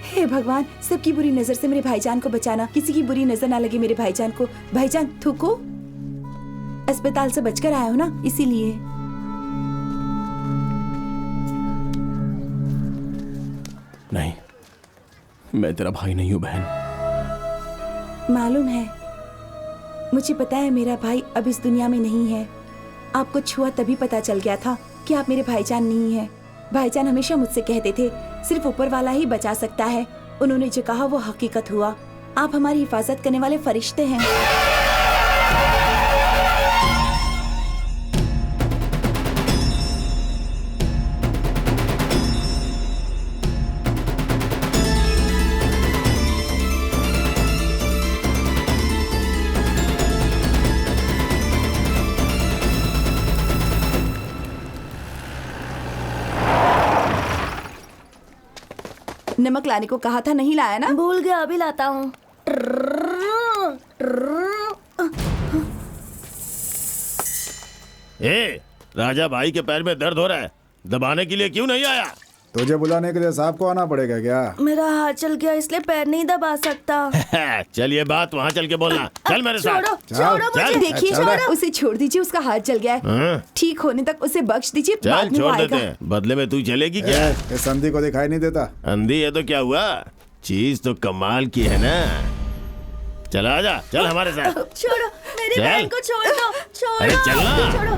हे भगवान, सबकी बुरी नजर से मेरे भाईजान को बचाना, किसी की बुरी नजर ना लगे मेरे भाईजान को। भाईजान थूको, अस्पताल से बचकर आए हो ना, इसीलिए। नहीं, मैं तेरा भाई नहीं हूँ बहन। मालूम है, मुझे पता है मेरा भाई अब इस दुनिया में नहीं है। आपको छुआ तभी पता चल गया था कि आप मेरे भाईजान नहीं है। भाईजान हमेशा मुझसे कहते थे सिर्फ ऊपर वाला ही बचा सकता है। उन्होंने जो कहा वो हकीकत हुआ। आप हमारी हिफाजत करने वाले फरिश्ते हैं। नमक लाने को कहा था, नहीं लाया ना? भूल गया, अभी लाता हूँ। राजा भाई के पैर में दर्द हो रहा है, दबाने के लिए क्यों नहीं आया? तुझे बुलाने के लिए साहब को आना पड़ेगा क्या? मेरा हाथ चल गया इसलिए पैर नहीं दबा सकता। चल ये बात वहाँ चल के बोलना। चल मेरे साथ। छोड़ो मुझे। देखिए, उसे छोड़ दीजिए, उसका हाथ जल गया है। ठीक होने तक उसे बख्श दीजिए, बाद में वो छोड़ देते आएगा। हैं, बदले में तू चलेगी क्या? इस अंधी को दिखाई नहीं देता। अंधी है तो क्या हुआ, चीज तो कमाल की है ना। चल आजा, चल हमारे साथ। छोड़ो मेरी बहन को, छोड़ दो। अरे चलना। छोड़ो।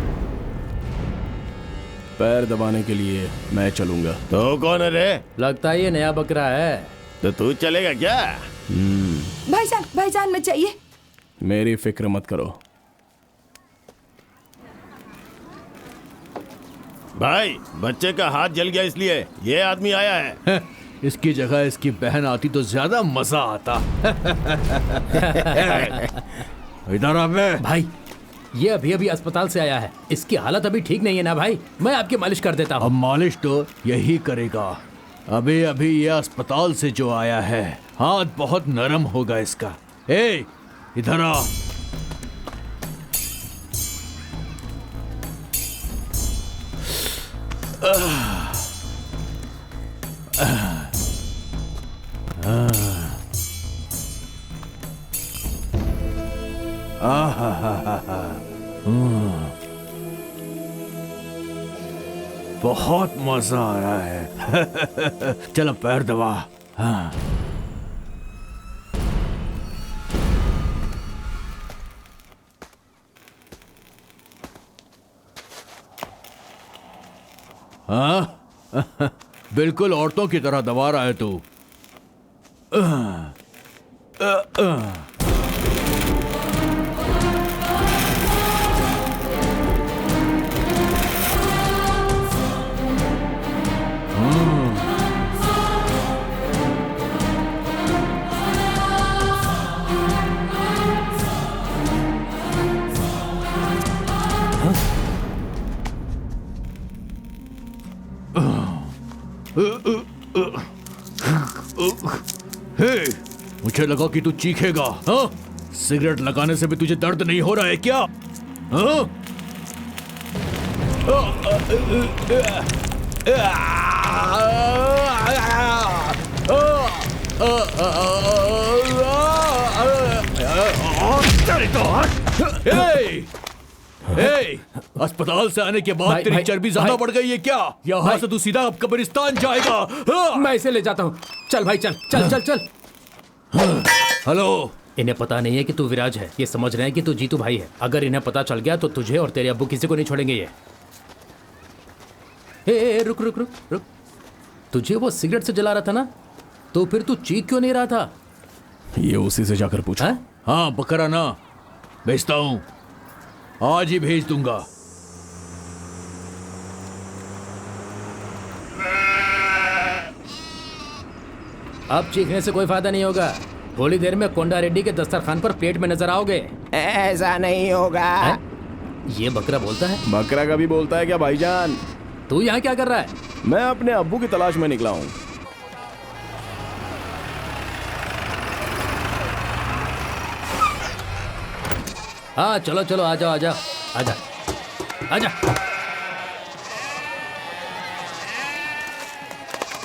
पैर दबाने के लिए मैं चलूंगा। तो कौन है रे? लगता है ये नया बकरा है। तो तू चलेगा क्या? भाईजान, भाईजान मत जाइए। मेरी फिक्र मत करो। भाई, बच्चे का हाथ जल गया इसलिए ये आदमी आया है। इसकी जगह इसकी बहन आती तो ज्यादा मजा आता। इधर आ बे। भाई, ये अभी अभी अस्पताल से आया है, इसकी हालत अभी ठीक नहीं है ना भाई। मैं आपकी मालिश कर देता हूँ। अब मालिश तो यही करेगा। अभी अभी ये अस्पताल से जो आया है, हाथ बहुत नरम होगा इसका। ए, इधर आ। बहुत मजा आ रहा है। चलो पैर दबा। हाँ। हाँ? बिल्कुल औरतों की तरह दबा रहा है तू। हे, मुझे लगा कि तू चीखेगा। हाँ? सिगरेट लगाने से भी तुझे दर्द नहीं हो रहा है क्या? हाँ? अस्पताल से आने के बाद तेरी चर्बी ज्यादा बढ़ गई है क्या? यहाँ से तू सीधा अब कब्रिस्तान जाएगा। मैं इसे ले जाता हूँ। चल भाई, चल चल चल चल। हेलो, इन्हें पता नहीं है कि तू विराज है। ये समझ रहे हैं कि तू जीतू भाई है। अगर इन्हें पता चल गया तो तुझे और तेरे अब्बू किसी को नहीं छोड़ेंगे ये। ए, रुक रुक रुक रुक। तुझे वो सिगरेट से जला रहा था ना, तो फिर तू चीख क्यों नहीं रहा था? ये उसी से जाकर पूछो। हाँ बकरा ना, भेजता हूँ, आज ही भेज दूंगा। अब चीखने से कोई फायदा नहीं होगा। थोड़ी देर में कोंडा रेड्डी के दस्तरखान पर प्लेट में नजर आओगे। ऐसा नहीं होगा। ये बकरा बोलता है? बकरा कभी बोलता है क्या भाईजान? तू यहाँ क्या कर रहा है? मैं अपने अब्बू की तलाश में निकला हूँ। हाँ चलो चलो, आ जाओ आ जाओ, आजा आजा।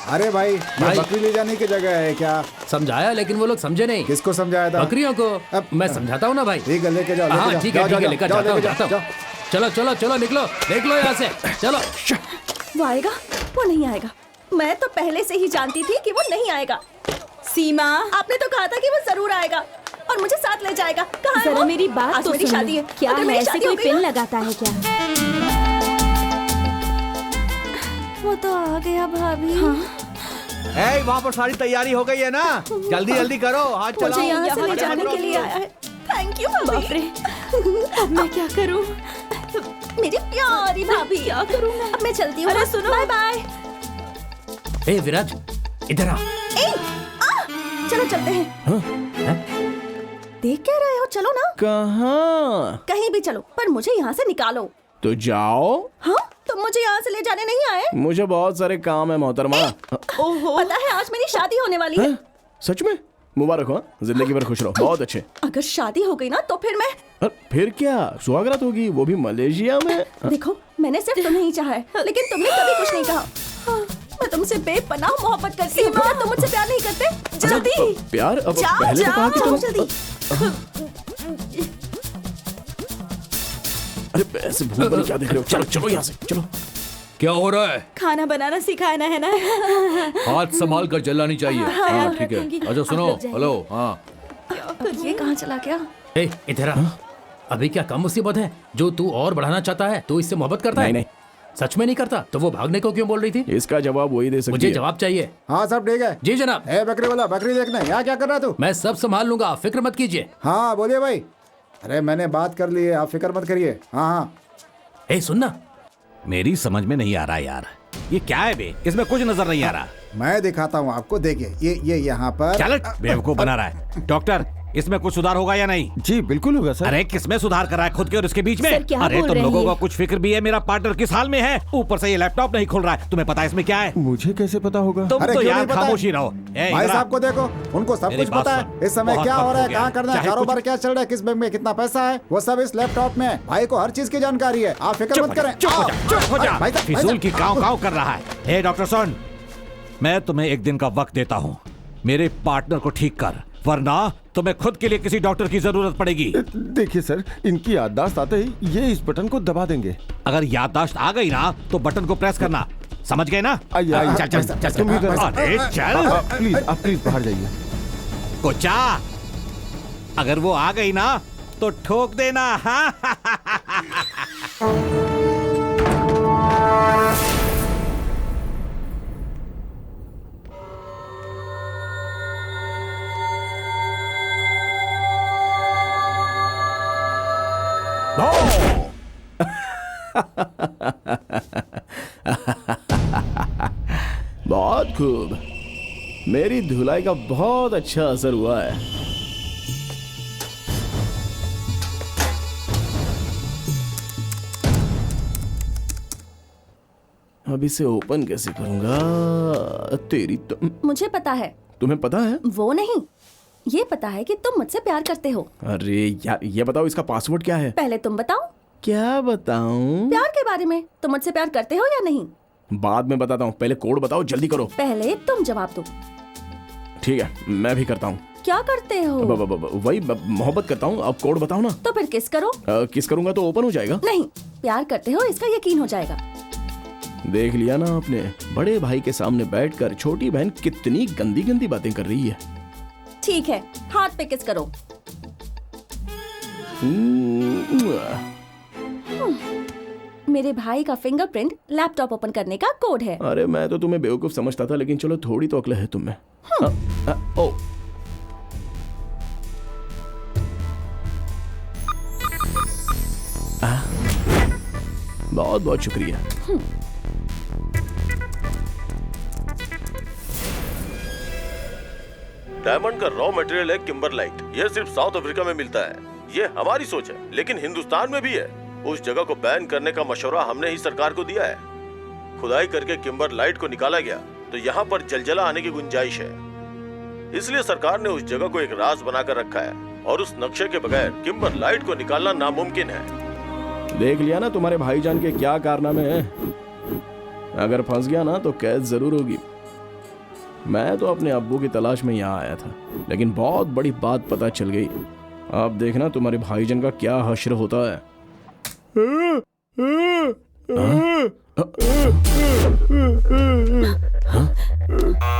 अरे भाई, ये भाई। बकरी ले जाने की जगह है क्या? समझाया लेकिन वो लोग समझे नहीं। किसको समझाया था? बकरियों को। अब- मैं समझाता हूँ ना भाई। ठीक है, लेके जाओ, हाँ लेके ठीक जाओ, है जाओ, लेकर जाओ, जाता हूँ लेके जाता जाओ, हूँ। चलो चलो चलो निकलो, निकलो यहाँ से, चलो। वो आएगा, वो नहीं आएगा। मैं तो पहले से ही जानती थी कि वो नहीं आएगा। सीमा, आपने तो कहा था कि वो जरूर आएगा और मुझे साथ ले जाएगा। कहाँ है जरा वो? मेरी बात आज तो मेरी सुनो। शादी है। क्या अगर है, मेरी ऐसे शादी हो कोई गई पिन ना- लगाता है क्या? वो तो आ गया भाभी। ए, वहाँ पर सारी तैयारी हो गई है ना? जल्दी जल्दी करो, हाथ मुझे चलाओ। यहाँ से ले फटाफट जाने करो। के लिए आया है। थैंक यू भाभी। बाप रे, अब मैं क्या करूं? मेरी प्यारी भाभी। क्या करूँ मैं? अब मैं चलती हूँ। अरे सुनो। Bye bye. ए विराज, इधर आ। चलो चलते हैं। देख क्या रहे हो? चलो ना, कहाँ? कहीं भी चलो, पर मुझे यहाँ से निकालो। तो जाओ। हाँ, तुम मुझे यहाँ से ले जाने नहीं आए। मुझे बहुत सारे काम है मोहतरमा। ओहो, पता है आज मेरी शादी होने वाली है। हैं? सच में? मुबारक हो, जिंदगी भर खुश रहो। बहुत अच्छे। अगर शादी हो गई ना तो फिर मैं फिर क्या सुहागरात होगी, वो भी मलेशिया में। देखो, मैंने सिर्फ तुम्हें ही चाहा है, लेकिन तुमने कभी कुछ नहीं कहा। मैं तुमसे बेपनाह मोहब्बत करती हूँ। क्या तुम मुझसे प्यार नहीं करते? जल्दी प्यार अब जाओ, पहले तो कहा कि जाओ, तुम। जल्दी। अरे ऐसे भूल भरी क्या देख रहे हो? चलो चलो यहाँ से चलो। क्या हो रहा है? खाना बनाना सिखाना है ना? हाथ संभाल कर जलानी चाहिए। हाँ ठीक है। अच्छा सुनो, हेलो। हाँ ये कहाँ चला गया? ए इधर आ। अभी क्या कम मुसीबत है जो तू और बढ़ाना चाहता है? तू इससे मोहब्बत करता है? नहीं, सच में नहीं करता तो वो भागने को क्यों बोल रही थी? इसका जवाब वही दे सकती मुझे है। जवाब चाहिए। हाँ सब ठीक है। जी जनाब, ए बकरी वाला, बकरी देखना है। यहाँ क्या कर रहा तू? मैं सब संभाल लूंगा, फिक्र मत कीजिए। हाँ बोलिए भाई। अरे मैंने बात कर ली है, आप फिक्र मत करिए। हाँ हाँ। ए सुनना, मेरी समझ में नहीं आ रहा यार, ये क्या है बे? इसमें कुछ नजर नहीं आ रहा। मैं दिखाता हूँ आपको, देखिए ये यहाँ पर। चल बेवकूफ बना रहा है। डॉक्टर, इसमें कुछ सुधार होगा या नहीं? जी बिल्कुल होगा सर। अरे किसमें सुधार कर रहा है, खुद के और इसके बीच में? सर, क्या अरे बोल तुम रहे लोगों हैं को ये? कुछ फिक्र भी है? मेरा पार्टनर किस हाल में है, ऊपर से ये लैपटॉप नहीं खुल रहा है। तुम्हें पता है इसमें क्या है? मुझे कैसे पता होगा? तुम अरे तो क्यों यार नहीं पता है? खामोशी रहो। ए, भाई इधर आ। साहब को देखो, उनको सब मेरी कुछ बात पता सुन। है इस समय बहुत क्या वक्त हो रहा है, हो गया कहाँ है। करना है, चाहे कारोबार कुछ- क्या चल रहा है, किस बैंक में कितना पैसा है, वो सब इस लैपटॉप में है। भाई को हर चीज की जानकारी है, आप फिक्र मत करें। चुप हो जा, चुप हो जा। भाई साहब, भाई फिजूल साहब। की काव काव कर रहा है। हे डॉक्टर सुन, मैं तुम्हें एक दिन का वक्त देता हूँ। मेरे पार्टनर को ठीक कर, वरना तुम्हें खुद के लिए किसी डॉक्टर की जरूरत पड़ेगी। देखिए सर, इनकी याददाश्त आते ही ये इस बटन को दबा देंगे। अगर याददाश्त आ गई ना तो बटन को प्रेस करना, समझ गए ना? आइए, आइए। चल चल चल तुम भी इधर- अरे चल आप प्लीज बाहर जाइए। कोचा, अगर वो आ गई ना तो ठोक देना। हाँ बहुत खूब, मेरी धुलाई का बहुत अच्छा असर हुआ है। अब इसे ओपन कैसे करूंगा? तेरी तो मुझे पता है। तुम्हें पता है? वो नहीं, ये पता है कि तुम मुझसे प्यार करते हो। अरे यार ये बताओ, इसका पासवर्ड क्या है? पहले तुम बताओ, क्या बताऊं? प्यार के बारे में। तुम मुझसे प्यार करते हो या नहीं? बाद में बताता हूँ, पहले कोड बताओ, जल्दी करो। पहले तुम जवाब दो। ठीक है, मैं भी करता हूँ। क्या करते हो? वही मोहब्बत करता हूँ। अब कोड बताओ ना। तो फिर किस करो? किस करूंगा तो ओपन हो जाएगा। नहीं, प्यार करते हो इसका यकीन हो जाएगा। देख लिया ना आपने, बड़े भाई के सामने बैठकर छोटी बहन कितनी गंदी गंदी बातें कर रही है। ठीक है, हाथ पे किस करो। मेरे भाई का फिंगरप्रिंट लैपटॉप ओपन करने का कोड है। अरे मैं तो तुम्हें बेवकूफ समझता था, लेकिन चलो थोड़ी तो अक्ल है तुम में। ओ बहुत बहुत शुक्रिया। डायमंड का रॉ मटेरियल है किम्बरलाइट। ये सिर्फ साउथ अफ्रीका में मिलता है। ये हमारी सोच है, लेकिन हिंदुस्तान में भी है। उस जगह को बैन करने का मशवरा हमने ही सरकार को दिया है। खुदाई करके किम्बरलाइट को निकाला गया तो यहाँ पर जलजला आने की गुंजाइश है। इसलिए सरकार ने उस जगह को एक राज बनाकर रखा है और उस नक्शे के बगैर किम्बरलाइट को निकालना नामुमकिन है। देख लिया ना तुम्हारे भाईजान के क्या कारनामे हैं। अगर फंस गया ना तो कैद जरूर होगी। मैं तो अपने अब्बू की तलाश में यहाँ आया था, लेकिन बहुत बड़ी बात पता चल गई। अब देखना तुम्हारे भाईजान का क्या हश्र होता है। हाँ?